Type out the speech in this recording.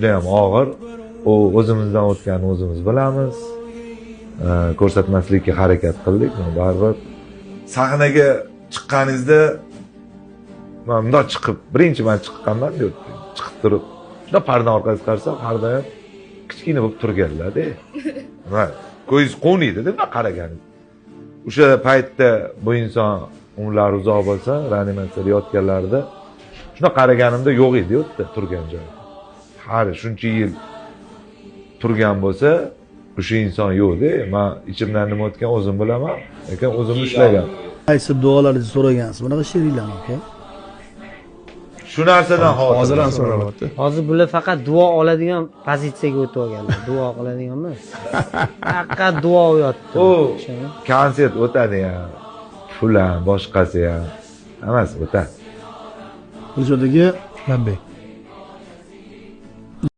Judayam og'ir. U o'zimizdan o'tganini o'zimiz bilamiz. Ko'rsatmaslikka harakat qildik, baribir sahnaga chiqqaningizda men bundoq chiqib, birinchi marta chiqqanman deb chiqib turib, shunda parda orqasiga qarasam, parda ham kichkina bo'lib turganlar-da. Va ko'zingiz qo'niydi-da bunday qaraganingiz. O'sha paytda bu inson umrlari uzoq bo'lsa, reanimatsiyada yotganlarida shuna qaraganimda yo'q edi o'tda turgan joyi. Hali shuncha yil turgan bo'lsa, o'sha inson yo'q-da. Men ichimdan nima o'tgan o'zim bilaman, lekin o'zim ishlagan. Qaysi duolaringizni so'ragansiz? Bunaqa she'rlarmi aka? Shu narsadan hozir ham so'rayapti. Hozir bular faqat duo oladigan pozitsiyaga o'tib olganlar. Duo qiladigan emas. Faqat duo yotdi. U konsert o'tadi ham, pul ham, boshqasi ham, hammasi o'tadi. O'shadagi Labbay